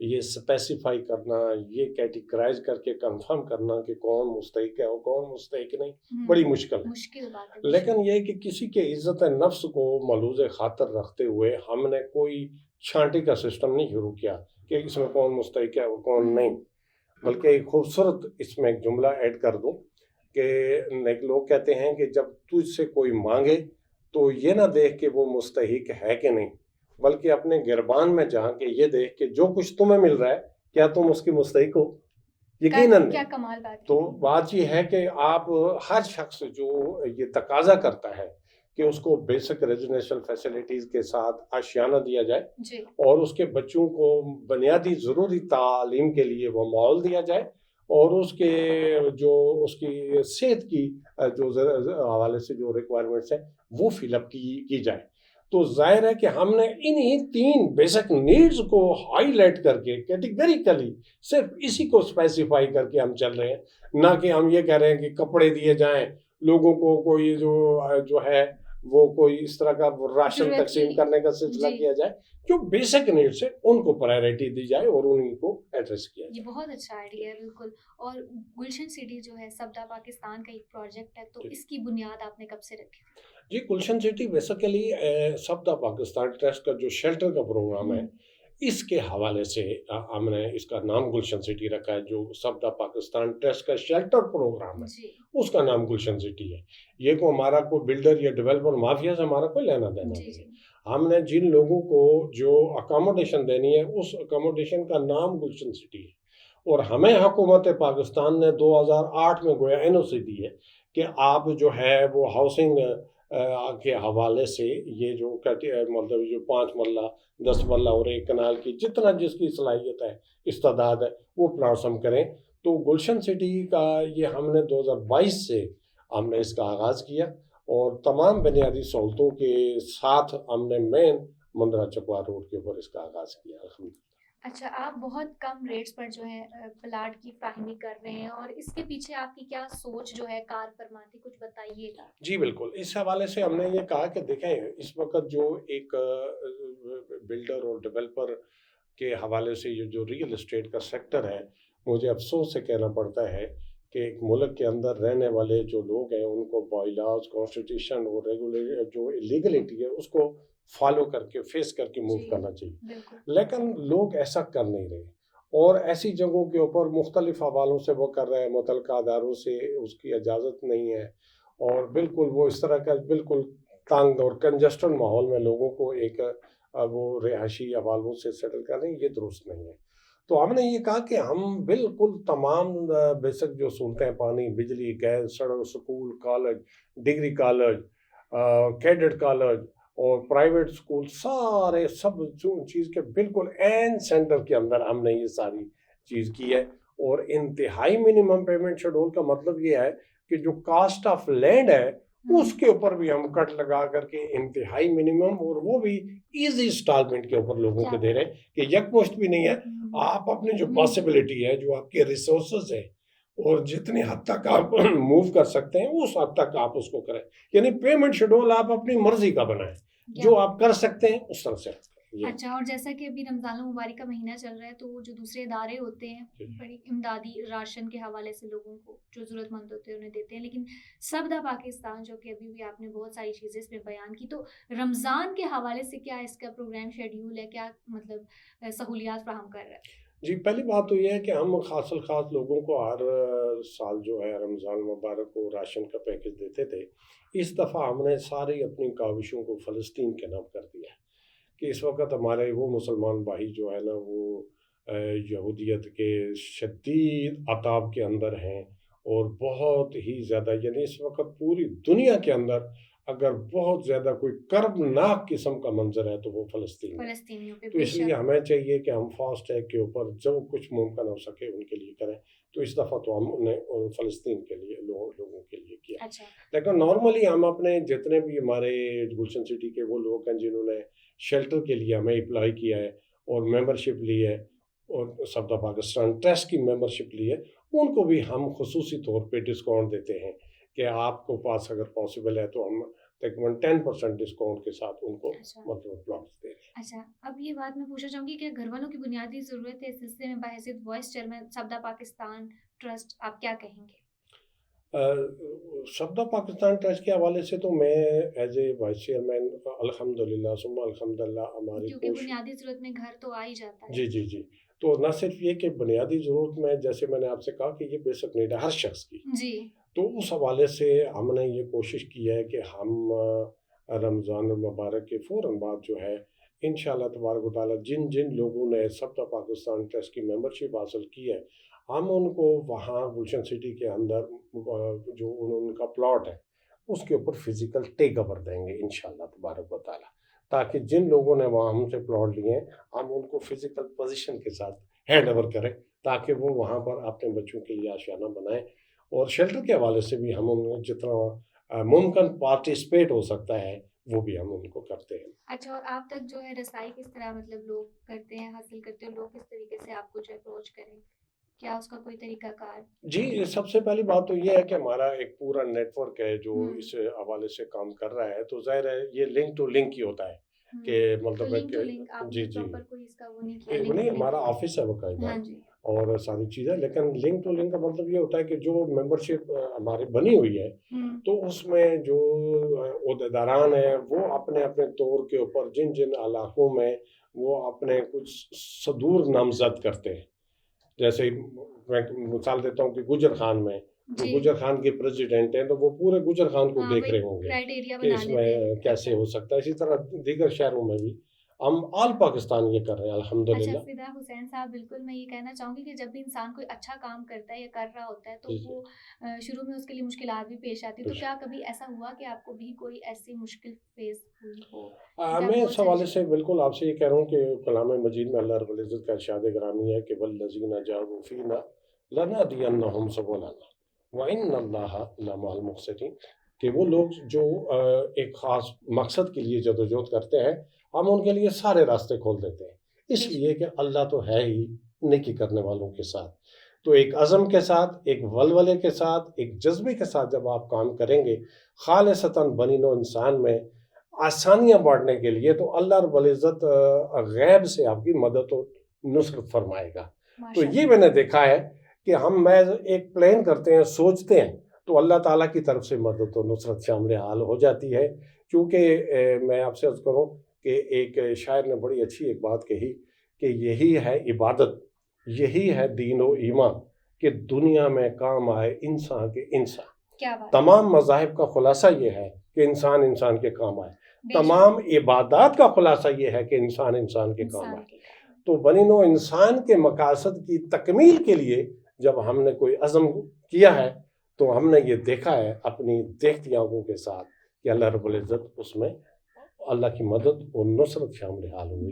یہ اسپیسیفائی کرنا، یہ کیٹیگرائز کر کے کنفرم کرنا کہ کون مستحق ہے اور کون مستحق نہیں، بڑی مشکل ہے. لیکن یہ کہ کسی کے عزت نفس کو ملحوظ خاطر رکھتے ہوئے ہم نے کوئی چھانٹی کا سسٹم نہیں شروع کیا کہ اس میں کون مستحق ہے اور کون نہیں، بلکہ ایک خوبصورت اس میں ایک جملہ ایڈ کر دوں کہ لوگ کہتے ہیں کہ جب تجھ سے کوئی مانگے تو یہ نہ دیکھ کہ وہ مستحق ہے کہ نہیں، بلکہ اپنے گربان میں جا کے یہ دیکھ کہ جو کچھ تمہیں مل رہا ہے کیا تم اس کی مستحق ہو. یقیناً. کیا کمال بات. تو بات یہ ہے کہ آپ ہر شخص جو یہ تقاضا کرتا ہے کہ اس کو بیسک ریزیڈینشیل فیسلٹیز کے ساتھ آشیانہ دیا جائے جی. اور اس کے بچوں کو بنیادی ضروری تعلیم کے لیے وہ ماحول دیا جائے اور اس کے جو اس کی صحت کی جو حوالے سے جو ریکوائرمنٹس ہیں وہ فل اپ کی جائے. تو ظاہر ہے کہ ہم نے انہی 3 بیسک نیڈز کو ہائی لائٹ کر کے کیٹیگریکلی صرف اسی کو اسپیسیفائی کر کے ہم چل رہے ہیں، نہ کہ ہم یہ کہہ رہے ہیں کہ کپڑے دیے جائیں لوگوں کو، کوئی جو ہے وہ کوئی اس طرح کا راشن تقسیم کرنے کا سلسلہ کیا جائے. جو بیسک نیڈس ہیں ان کو پرائرٹی دی جائے اور انہیں کو ایڈریس کیا جائے. یہ بہت اچھا آئیڈیا ہے. بالکل. اور گلشن سٹی جو ہے صفدہ پاکستان کا ایک پروجیکٹ ہے، تو اس کی بنیاد آپ نے کب سے رکھی؟ جی، گلشن سٹی بیسیکلی صفدہ پاکستان ٹرسٹ کا جو شیلٹر کا پروگرام ہے اس کے حوالے سے ہم نے اس کا نام گلشن سٹی رکھا ہے. جو صفدہ پاکستان ٹرسٹ کا شیلٹر پروگرام ہے اس کا نام گلشن سٹی ہے. یہ کو ہمارا کوئی بلڈر یا ڈیولپر مافیا سے ہمارا کوئی لینا دینا نہیں ہے. ہم نے جن لوگوں کو جو اکاموڈیشن دینی ہے اس اکاموڈیشن کا نام گلشن سٹی ہے. اور ہمیں حکومت پاکستان نے 2008 میں گویا NOC دی ہے کہ آپ جو ہے وہ ہاؤسنگ کے حوالے سے یہ جو مطلب جو 5 مرلہ 10 مرلہ اور 1 کنال کی جتنا جس کی صلاحیت ہے استعداد ہے وہ پلاٹس ہم کریں. تو گلشن سٹی کا یہ ہم نے 2022 سے ہم نے اس کا آغاز کیا اور تمام بنیادی سہولتوں کے ساتھ ہم نے مین مندرہ چکوار روڈ کے اوپر اس کا آغاز کیا. الحمدللہ. اچھا، آپ بہت کم ریٹس پر جو ہے پلاٹ کی فراہمی کر رہے ہیں، اور اس کے پیچھے آپ کی کیا سوچ جو ہے کار فرماتی، کچھ بتائیے گا. جی بالکل. اس حوالے سے ہم نے یہ کہا کہ دیکھیں اس وقت جو ایک بلڈر اور ڈیولپر کے حوالے سے یہ جو ریئل اسٹیٹ کا سیکٹر ہے، مجھے افسوس سے کہنا پڑتا ہے کہ ایک ملک کے اندر رہنے والے جو لوگ ہیں ان کو بائی لاز کانسٹیٹیوشن اور جو لیگلٹی ہے اس کو فالو کر کے فیس کر کے موو کرنا چاہیے. لیکن لوگ ایسا کر نہیں رہے اور ایسی جگہوں کے اوپر مختلف حوالوں سے وہ کر رہے ہیں، متعلقہ اداروں سے اس کی اجازت نہیں ہے اور بالکل وہ اس طرح کا بالکل تنگ اور کنجسٹڈ ماحول میں لوگوں کو ایک وہ رہائشی حوالوں سے سیٹل کر رہے ہیں. یہ درست نہیں ہے. تو ہم نے یہ کہا کہ ہم بالکل تمام بیسک جو سہولتیں پانی، بجلی، گیس، سڑک، school, college, degree college, cadet college اور پرائیویٹ سکول سارے سب چیز کے بالکل این سینٹر کے اندر ہم نے یہ ساری چیز کی ہے. اور انتہائی منیمم پیمنٹ شیڈول کا مطلب یہ ہے کہ جو کاسٹ آف لینڈ ہے اس کے اوپر بھی ہم کٹ لگا کر کے انتہائی منیمم اور وہ بھی ایزی انسٹالمنٹ کے اوپر لوگوں کو دے رہے ہیں کہ یک مشت بھی نہیں ہے. آپ اپنی جو پاسبلٹی ہے، جو آپ کے ریسورسز ہیں اور جتنی حد تک آپ موو کر سکتے ہیں اس حد تک آپ اس کو کریں. یعنی پیمنٹ شیڈول آپ اپنی مرضی کا بنائیں، جو آپ کر سکتے ہیں اس طرح سے. اچھا، اور جیسا کہ ابھی رمضان المبارک کا مہینہ چل رہا ہے تو جو دوسرے ادارے ہوتے ہیں بڑی امدادی راشن کے حوالے سے لوگوں کو جو ضرورت مند ہوتے ہیں انہیں دیتے ہیں، لیکن صفدہ پاکستان جو کہ ابھی بھی آپ نے بہت ساری چیزیں اس میں بیان کی، تو رمضان کے حوالے سے کیا اس کا پروگرام شیڈیول ہے، کیا مطلب سہولیات فراہم کر رہا ہے؟ جی، پہلی بات تو یہ ہے کہ ہم خاص لوگوں کو ہر سال جو ہے رمضان مبارک کو راشن کا پیکج دیتے تھے. اس دفعہ ہم نے ساری اپنی کاوشوں کو فلسطین کے نام کر دیا ہے کہ اس وقت ہمارے وہ مسلمان بھائی جو ہے نا وہ یہودیت کے شدید عطاب کے اندر ہیں اور بہت ہی زیادہ، یعنی اس وقت پوری دنیا کے اندر اگر بہت زیادہ کوئی کربناک قسم کا منظر ہے تو وہ فلسطینیوں پہ. تو اس لیے ہمیں چاہیے کہ ہم فاسٹ ٹریک کے اوپر جو کچھ ممکن ہو سکے ان کے لیے کریں. تو اس دفعہ تو ہم انہیں فلسطین کے لیے لوگوں کے لیے کیا. لیکن نارملی ہم اپنے جتنے بھی ہمارے گلشن سٹی کے وہ لوگ ہیں جنہوں نے شیلٹر کے لیے ہمیں اپلائی کیا ہے اور ممبرشپ لی ہے اور صفدہ پاکستان ٹرسٹ کی ممبرشپ لی ہے، ان کو بھی ہم خصوصی طور پہ ڈسکاؤنٹ دیتے ہیں کہ آپ کو پاس اگر پاسبل ہے تو ہم تقریباً 10% ڈسکاؤنٹ کے ساتھ ان کو اچھا مطلب پلاٹس دے رہے ہیں۔ اچھا، اب یہ بات میں پوچھنا چاہوں گی کہ گھر والوں کی بنیادی ضرورت ہے اس سلسلے میں بحیثیت وائس چیئرمین سبدہ پاکستان ٹرسٹ آپ کیا کہیں گے؟ سبدہ پاکستان ٹرسٹ کے حوالے سے تو میں ایز اے وائس چیئرمین الحمدللہ ثم الحمدللہ ہماری کیونکہ بنیادی ضرورت میں گھر تو آ ہی جاتا ہے۔ جی تو نہ صرف یہ کہ بنیادی ضرورت میں جیسے میں نے آپ سے کہا کہ یہ بیسک نیڈ ہے ہر شخص کی، جی تو اس حوالے سے ہم نے یہ کوشش کی ہے کہ ہم رمضان المبارک کے فوراً بعد جو ہے انشاءاللہ تبارک و تعالیٰ جن لوگوں نے سبدہ پاکستان ٹرسٹ کی ممبرشپ حاصل کی ہے ہم ان کو وہاں گلشن سٹی کے اندر جو ان کا پلاٹ ہے اس کے اوپر فزیکل ٹیک اوور دیں گے انشاءاللہ تبارک و تعالیٰ، تاکہ جن لوگوں نے وہاں ہم سے پلاٹ لیے ہیں ہم ان کو فزیکل پوزیشن کے ساتھ ہینڈ اوور کریں تاکہ وہ وہاں پر اپنے بچوں کے لیے آشیانہ بنائیں، اور شیلٹر کے حوالے سے بھی ہم ان جتنا ممکن پارٹیسپیٹ ہو سکتا ہے وہ بھی ہم ان کو کرتے ہیں۔ اچھا، اور آپ تک جو ہے رسائی کس طرح مطلب لوگ کرتے ہیں، حاصل کرتے ہیں، لوگ کس طریقے سے آپ کو جو اپروچ کریں، کیا اس کا کوئی طریقہ کار؟ جی سب سے پہلی بات تو یہ ہے کہ ہمارا ایک پورا نیٹ ورک ہے جو اس حوالے سے کام کر رہا ہے، تو ظاہر ہے یہ لنک ٹو لنک ہی ہوتا ہے کہ مطلب ہے کہ جی کوئی اس کا وہ نہیں کیا، نہیں ہمارا آفس ہے باقاعدہ اور ساری چیزیں، لیکن لنک ٹو لنک کا مطلب یہ ہوتا ہے کہ جو ممبرشپ ہماری بنی ہوئی ہے تو اس میں جو عہدیداران ہیں وہ اپنے اپنے طور کے اوپر جن علاقوں میں وہ اپنے کچھ صدور نامزد کرتے ہیں، جیسے میں مثال دیتا ہوں کہ گجر خان میں تو گجر خان کے پریزیڈنٹ ہیں تو وہ پورے گجر خان کو دیکھ رہے ہوں گے کہ اس میں کیسے ہو سکتا ہے، اسی طرح دیگر شہروں میں بھی ہم آل پاکستان یہ کر رہے ہیں الحمدللہ۔ اچھا فدا حسین صاحب، بالکل میں یہ کہنا چاہوں گی کہ جب بھی انسان کوئی اچھا کام کرتا ہے یا کر رہا ہوتا ہے تو وہ شروع میں اس کے لیے مشکلات بھی پیش آتی، تو کیا کبھی ایسا ہوا کہ آپ کو بھی کوئی ایسی مشکل فیس ہوئی ہو؟ میں اس حوالے سے بالکل آپ سے یہ کہہ رہا ہوں کہ کلام مجید میں اللہ رب العزت کا ارشاد گرامی ہے کہ والذین جاہدوا فینا لنہدینہم سبلنا وان اللہ لمع المحسنین، کہ وہ لوگ جو ایک خاص مقصد کے لیے جدوجہد کرتے ہیں ہم ان کے لیے سارے راستے کھول دیتے ہیں، اس لیے کہ اللہ تو ہے ہی نیکی کرنے والوں کے ساتھ۔ تو ایک عزم کے ساتھ، ایک ولولے کے ساتھ، ایک جذبے کے ساتھ جب آپ کام کریں گے خالصتاً بنی نوع انسان میں آسانیاں بانٹنے کے لیے، تو اللہ رب العزت غیب سے آپ کی مدد و نصرت فرمائے گا۔ تو یہ میں نے دیکھا ہے کہ ہم ایک پلان کرتے ہیں، سوچتے ہیں، تو اللہ تعالیٰ کی طرف سے مدد و نصرت شامل حال ہو جاتی ہے، کیونکہ میں آپ سے عرض کروں کہ ایک شاعر نے بڑی اچھی ایک بات کہی کہ یہی ہے عبادت، یہی ہے دین و ایمان کہ دنیا میں کام آئے انسان کے انسان۔ تمام مذاہب کا خلاصہ یہ ہے کہ انسان کے کام آئے، تمام عبادات کا خلاصہ یہ ہے کہ انسان کے کام آئے۔ تو بنی نوع انسان کے مقاصد کی تکمیل کے لیے جب ہم نے کوئی عزم کیا ہے تو ہم نے یہ دیکھا ہے اپنی دیکھتی آنکھوں کے ساتھ کہ اللہ رب العزت اس میں اللہ کی مدد اور نصرت شامل حال ہوئی۔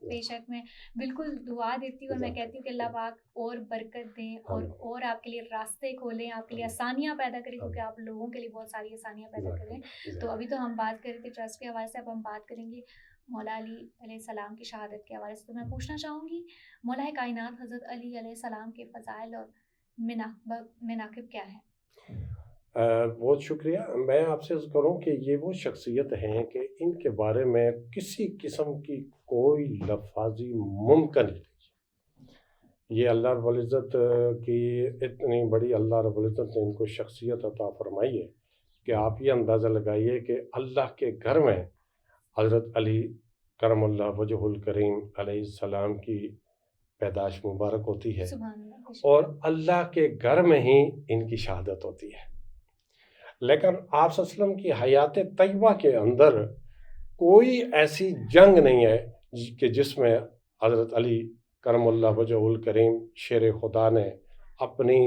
بے شک میں بالکل دعا دیتی ہوں اور میں کہتی ہوں کہ اللہ پاک اور برکت دیں اور آپ کے لیے راستے کھولیں، آپ کے لیے آسانیاں پیدا کریں، کیونکہ آپ لوگوں کے لیے بہت ساری آسانیاں پیدا کریں۔ تو ابھی تو ہم بات کر رہے تھے ٹرسٹ کے حوالے سے، اب ہم بات کریں گے مولا علی علیہ السلام کی شہادت کے حوالے سے۔ تو میں پوچھنا چاہوں گی مولا کائنات حضرت علی علیہ السلام کے فضائل اور مناقب کیا ہیں؟ بہت شکریہ۔ میں آپ سے عرض کروں کہ یہ وہ شخصیت ہیں کہ ان کے بارے میں کسی قسم کی کوئی لفاظی ممکن نہیں۔ یہ اللہ رب العزت کی اتنی بڑی اللہ رب العزت نے ان کو شخصیت عطا فرمائی ہے کہ آپ یہ اندازہ لگائیے کہ اللہ کے گھر میں حضرت علی کرم اللہ وجہ الکریم علیہ السلام کی پیدائش مبارک ہوتی ہے، اور اللہ کے گھر میں ہی ان کی شہادت ہوتی ہے۔ لیکن آپ صلی اللہ علیہ وسلم کی حیات طیبہ کے اندر کوئی ایسی جنگ نہیں ہے کہ جس میں حضرت علی کرم اللہ وجہ الکریم شیر خدا نے اپنی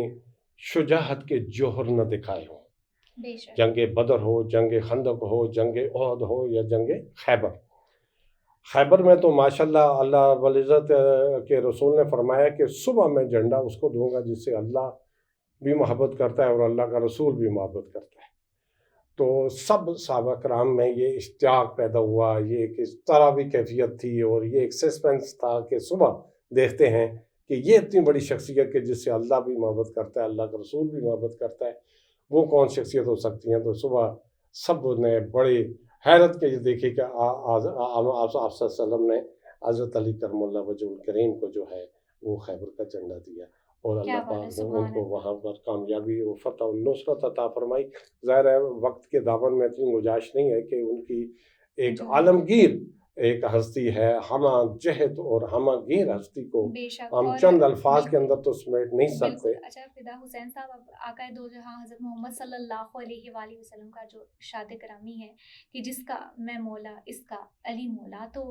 شجاعت کے جوہر نہ دکھائے ہوں۔ جنگ بدر ہو، جنگ خندق ہو، جنگ احد ہو یا جنگ خیبر میں تو ماشاءاللہ اللہ رب العزت کے رسول نے فرمایا کہ صبح میں جھنڈا اس کو دوں گا جس سے اللہ بھی محبت کرتا ہے اور اللہ کا رسول بھی محبت کرتا ہے۔ تو سب صحابہ کرام میں یہ اشتیاق پیدا ہوا، یہ ایک اس طرح بھی کیفیت تھی اور یہ ایک سسپینس تھا کہ صبح دیکھتے ہیں کہ یہ اتنی بڑی شخصیت کہ جس سے اللہ بھی محبت کرتا ہے، اللہ کا رسول بھی محبت کرتا ہے، وہ کون شخصیت ہو سکتی ہیں۔ تو صبح سب نے بڑی حیرت کے دیکھی کہ آپ صلی اللہ علیہ وسلم نے حضرت علی کرم اللہ وجہ الکریم کو جو ہے وہ خیبر کا جھنڈا دیا، اور اللہ پاک نے ان کو وہاں پر کامیابی و فتح و نصرت عطا فرمائی۔ ظاہر ہے وقت کے دامن میں اتنی گنجائش نہیں ہے کہ ان کی ایک عالمگیر ایک ہستی ہے، ہمہ جہت اور ہمہ گیر ہستی کو ہم چند الفاظ کے اندر تو سمیٹ نہیں سکتے۔ اچھا فدا حسین صاحب، اب آقا دو جہاں حضرت محمد صلی اللہ علیہ وآلہ وسلم کا جو ارشاد کرامی ہے کہ جس کا میں مولا اس کا علی مولا، تو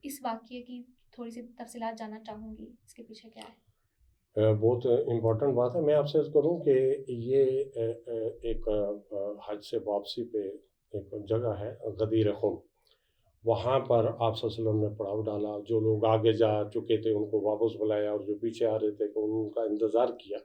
اس واقعے کی تھوڑی سی تفصیلات جاننا چاہوں گی، اس کے پیچھے کیا ہے؟ بہت امپورٹنٹ بات ہے۔ میں آپ سے عرض کروں کہ یہ ایک حج سے واپسی پہ ایک جگہ ہے غدیر خم، وہاں پر آپ صلی اللہ علیہ وسلم نے پڑاؤ ڈالا، جو لوگ آگے جا چکے تھے ان کو واپس بلایا، اور جو پیچھے آ رہے تھے ان کا انتظار کیا،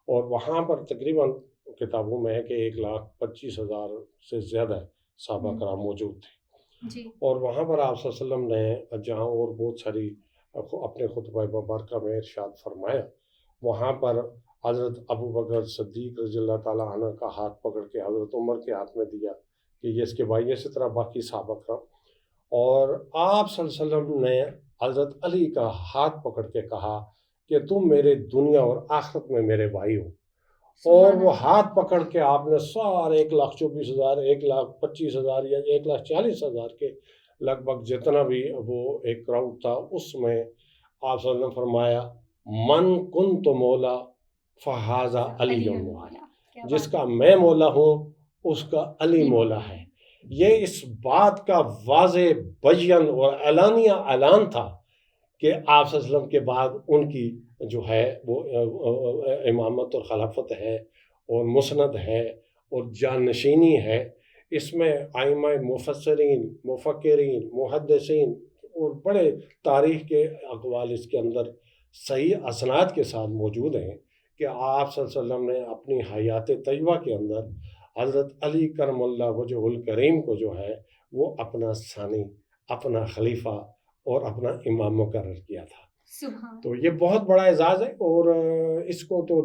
اور وہاں پر تقریباً کتابوں میں ہے کہ 1,25,000 سے زیادہ صحابہ کرام موجود تھے جی۔ اور وہاں پر آپ صلی اللہ علیہ وسلم نے جہاں اور بہت ساری اپنے خطبہ مبارکہ میں ارشاد فرمایا، وہاں پر حضرت ابو بکر صدیق رضی اللہ تعالیٰ عنہ کا ہاتھ پکڑ کے حضرت عمر کے ہاتھ میں دیا کہ یہ اس کے بھائی، اسی طرح باقی صحابہ کرام، اور آپ صلی اللہ علیہ وسلم نے حضرت علی کا ہاتھ پکڑ کے کہا کہ تم میرے دنیا اور آخرت میں میرے بھائی ہو، اور وہ ہاتھ پکڑ کے آپ نے سارے 1,24,000 1,25,000 یا 1,40,000 کے لگ بھگ جتنا بھی وہ ایک کراؤڈ تھا، اس میں آپ صلی اللہ علیہ وسلم فرمایا من کنت مولا فہذا علی مولا، جس کا میں مولا ہوں اس کا علی مولا ہے۔ یہ اس بات کا واضح بیان اور اعلانیہ اعلان تھا کہ آپ صلی اللہ علیہ وسلم کے بعد ان کی جو ہے وہ امامت اور خلافت ہے اور مسند ہے اور جانشینی ہے۔ اس میں ائمہ مفسرین، مفکرین، محدثین اور بڑے تاریخ کے اقوال اس کے اندر صحیح اسناد کے ساتھ موجود ہیں کہ آپ صلی اللہ علیہ وسلم نے اپنی حیات طیبہ کے اندر حضرت علی کرم اللہ وجہ الکریم کو جو ہے وہ اپنا ثانی، اپنا خلیفہ اور اپنا امام مقرر کیا تھا۔ تو یہ بہت بڑا اعزاز ہے، اور اس کو تو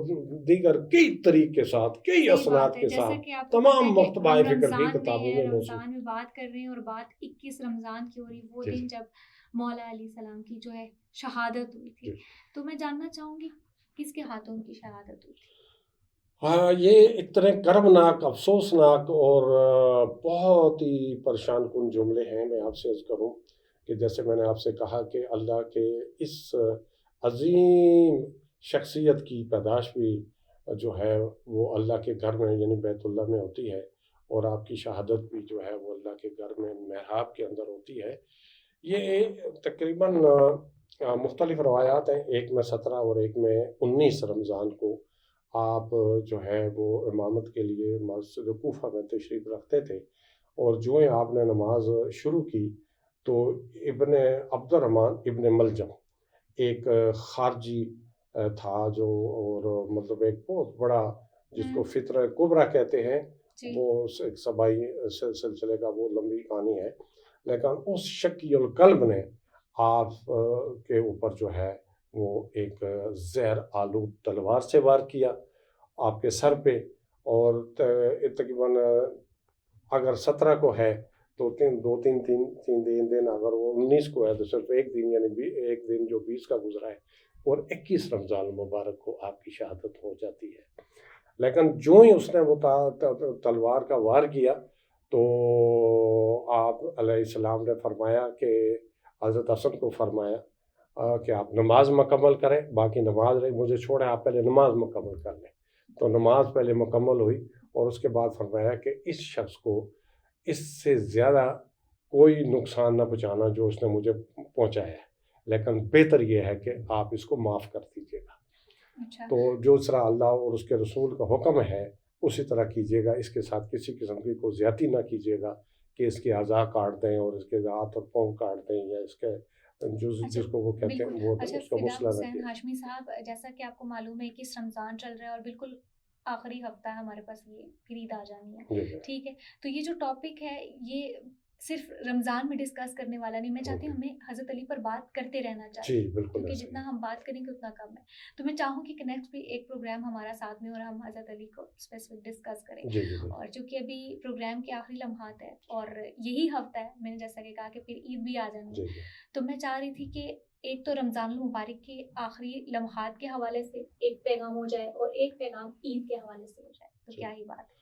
دیگر کئی طریق کے ساتھ، کئی اسناد کے ساتھ تمام مکتبہ فکر کی کتابوں میں رمضان میں بات کر رہے ہیں، اور بات 21 رمضان کی ہو رہی، وہ دن جب مولا علیہ السلام کی جو ہے شہادت ہوئی تھی، تو میں جاننا چاہوں گی کس کے ہاتھوں ان کی شہادت ہوئی تھی؟ ہاں، یہ اتنے کربناک، افسوسناک اور بہت ہی پریشان کن جملے ہیں۔ میں آپ سے عرض کروں کہ جیسے میں نے آپ سے کہا کہ اللہ کے اس عظیم شخصیت کی پیدائش بھی جو ہے وہ اللہ کے گھر میں یعنی بیت اللہ میں ہوتی ہے، اور آپ کی شہادت بھی جو ہے وہ اللہ کے گھر میں محراب کے اندر ہوتی ہے۔ یہ تقریباً مختلف روایات ہیں، ایک میں 17 اور ایک میں 19 رمضان کو آپ جو ہے وہ امامت کے لیے مسجد کوفہ میں تشریف رکھتے تھے، اور جو ہی آپ نے نماز شروع کی تو ابن عبد الرحمن ابن ملجم ایک خارجی تھا، جو اور مطلب ایک بہت بڑا جس کو فطرہ کبریٰ کہتے ہیں، وہ ایک سبائی سلسلے کا وہ لمبی کہانی ہے، لیکن اس شکی القلب نے آپ کے اوپر جو ہے وہ ایک زہر آلود تلوار سے وار کیا آپ کے سر پہ، اور تقریباً اگر 17 کو ہے تو تین دن اگر وہ 19 کو ہے تو صرف ایک دن، یعنی ایک دن جو 20 کا گزرا ہے، اور 21 رمضان المبارک کو آپ کی شہادت ہو جاتی ہے۔ لیکن جو ہی اس نے وہ تلوار کا وار کیا تو آپ علیہ السلام نے فرمایا کہ حضرت حسن کو فرمایا کہ آپ نماز مکمل کریں، باقی نماز رہی مجھے چھوڑیں، آپ پہلے نماز مکمل کر لیں۔ تو نماز پہلے مکمل ہوئی، اور اس کے بعد فرمایا کہ اس شخص کو اس سے زیادہ کوئی نقصان نہ پہنچانا جو اس نے مجھے پہنچایا ہے، لیکن بہتر یہ ہے کہ آپ اس کو معاف کر دیجیے گا۔ تو جو طرح اللہ اور اس کے رسول کا حکم ہے اسی طرح کیجیے گا، اس کے ساتھ کسی قسم کی کوئی زیادتی نہ کیجیے گا کہ اس کے اعضاء کاٹ دیں اور اس کے ہاتھ اور پاؤں کاٹ دیں، یا اس کے جس کو وہ کہتے ہیں وہ اس کا مسئلہ نہ کیجیے۔ ہاشمی صاحب، جیسا کہ آپ کو معلوم ہے کہ رمضان چل رہا ہے اور بالکل آخری ہفتہ ہے ہمارے پاس، یہ پھر عید آ جانی ہے، ٹھیک ہے؟ تو یہ جو ٹاپک ہے یہ صرف رمضان میں ڈسکس کرنے والا نہیں. میں چاہتی ہوں ہمیں حضرت علی پر بات کرتے رہنا جی چاہیے, بالکل کیونکہ ایسا ہی جتنا ہم بات کریں گے اتنا کم ہے. تو میں چاہوں کہ نیکسٹ بھی ایک پروگرام ہمارا ساتھ میں اور ہم حضرت علی کو اسپیسیفک ڈسکس کریں. جی جی بالکل. اور چونکہ ابھی پروگرام کے آخری لمحات ہے اور یہی ہفتہ ہے, میں نے جیسا کہ کہا کہ پھر عید بھی آ جانی جی ہے, جی تو میں چاہ رہی تھی کہ ایک تو رمضان المبارک کے آخری لمحات کے حوالے سے ایک پیغام ہو جائے اور ایک پیغام عید کے حوالے سے ہو جائے. تو کیا ہی بات ہے.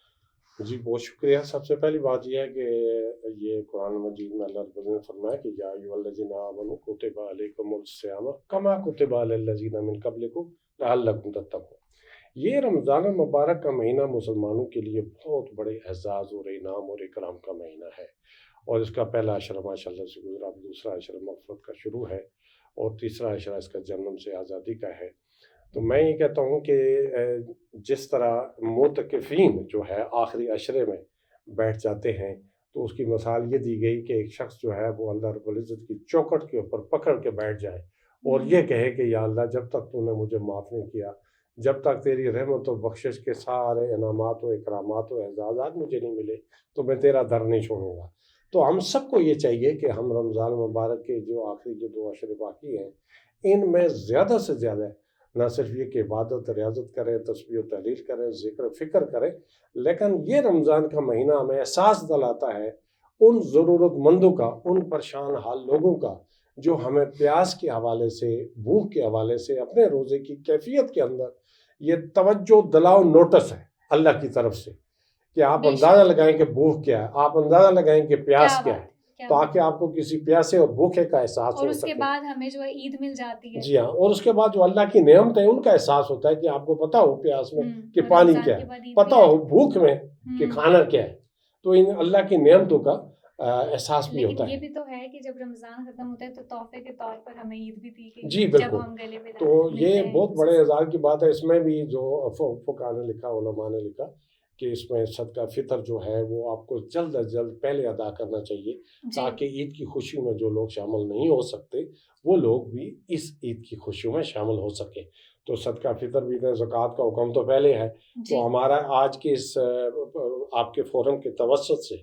جی بہت شکریہ. سب سے پہلی بات یہ ہے کہ یہ قرآن مجید میں اللہ رب العزت نے فرمایا کہ یا ایھا الذین آمنوا کتب علیکم الصیام کما کتب علی الذین من قبلکم لعلکم تتقون. یہ رمضان المبارک کا مہینہ مسلمانوں کے لیے بہت بڑے اعزاز اور انعام اور اکرام کا مہینہ ہے, اور اس کا پہلا عشرہ ماشاء اللہ سے گزرا, دوسرا عشرہ مغفرت کا شروع ہے, اور تیسرا عشرہ اس کا جہنم سے آزادی کا ہے. تو میں یہ کہتا ہوں کہ جس طرح معتکفین جو ہے آخری عشرے میں بیٹھ جاتے ہیں, تو اس کی مثال یہ دی گئی کہ ایک شخص جو ہے وہ اللہ رب العزت کی چوکھٹ کے اوپر پکڑ کے بیٹھ جائے اور یہ کہے کہ یا اللہ جب تک تو نے مجھے معاف نہیں کیا, جب تک تیری رحمت و بخشش کے سارے انعامات و اکرامات و اعزازات مجھے نہیں ملے تو میں تیرا در نہیں چھوڑوں گا. تو ہم سب کو یہ چاہیے کہ ہم رمضان مبارک کے جو آخری جو 2 عشرے باقی ہیں ان میں زیادہ سے زیادہ نہ صرف یہ کہ عبادت ریاضت کریں, تسبیح و تحلیل کریں, ذکر و فکر کریں, لیکن یہ رمضان کا مہینہ ہمیں احساس دلاتا ہے ان ضرورت مندوں کا, ان پریشان حال لوگوں کا جو ہمیں پیاس کے حوالے سے, بھوک کے حوالے سے, اپنے روزے کی کیفیت کے اندر یہ توجہ دلاؤ نوٹس ہے اللہ کی طرف سے کہ آپ اندازہ لگائیں کہ بھوک کیا ہے, آپ اندازہ لگائیں کہ پیاس کیا ہے, تاکہ آپ کو کسی پیاسے اور بھوکے کا احساس ہو سکے. اور اس کے بعد ہمیں جو ہے عید مل جاتی ہے. جی ہاں, اور اس کے بعد جو اللہ کی نعمت ہے ان کا احساس ہوتا ہے کہ آپ کو پتہ ہو پیاس میں کہ پانی کیا ہے, پتہ ہو بھوک میں کہ کھانا کیا ہے. تو ان اللہ کی نعمتوں کا احساس بھی ہوتا ہے. یہ بھی تو ہے کہ جب رمضان ختم ہوتا ہے تو تحفے کے طور پر ہمیں عید بھی دی گئی. جی بالکل. تو یہ بہت بڑے اعزاز کی بات ہے. اس میں بھی جو فقہاء نے لکھا, علماء نے لکھا کہ اس میں صدقہ فطر جو ہے وہ آپ کو جلد از جلد پہلے ادا کرنا چاہیے تاکہ عید کی خوشی میں جو لوگ شامل نہیں ہو سکتے وہ لوگ بھی اس عید کی خوشیوں میں شامل ہو سکے. تو صدقہ فطر بھی ہے, زکوٰۃ کا حکم تو پہلے ہے. تو ہمارا آج کے اس آپ کے فورم کے توسط سے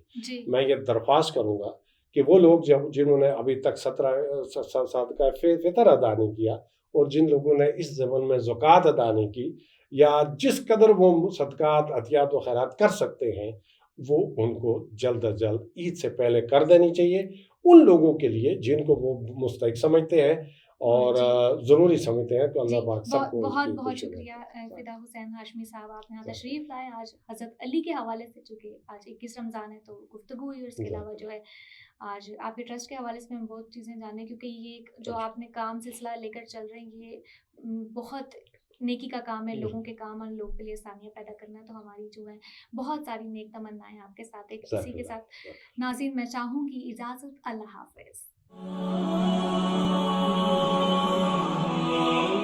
میں یہ درخواست کروں گا کہ وہ لوگ جنہوں نے ابھی تک صدقہ فطر ادا نہیں کیا اور جن لوگوں نے اس ضمن میں زکوٰۃ ادا نہیں کی, یا جس قدر وہ صدقات عطیات و خیرات کر سکتے ہیں وہ ان کو جلد از جلد عید سے پہلے کر دینی چاہیے ان لوگوں کے لیے جن کو وہ مستحق سمجھتے ہیں اور ضروری سمجھتے ہیں. تو اللہ پاک سب کو بہت بہت شکریہ فدا حسین ہاشمی صاحب, آپ یہاں تشریف لائے. آج حضرت علی کے حوالے سے, چونکہ آج 21 رمضان ہے تو گفتگو ہوئی, اور اس کے علاوہ جو ہے آج آپ کے ٹرسٹ کے حوالے سے ہم بہت چیزیں جانیں, کیونکہ یہ جو آپ نے کام سلسلہ لے کر چل رہے ہیں یہ بہت نیکی کا کام ہے, لوگوں کے کام اور لوگوں کے لیے آسانیاں پیدا کرنا ہے. تو ہماری جو ہے بہت ساری نیک تمنائیں آپ کے ساتھ. اسی کے ساتھ ناظرین میں چاہوں گی اجازت, اللہ حافظ.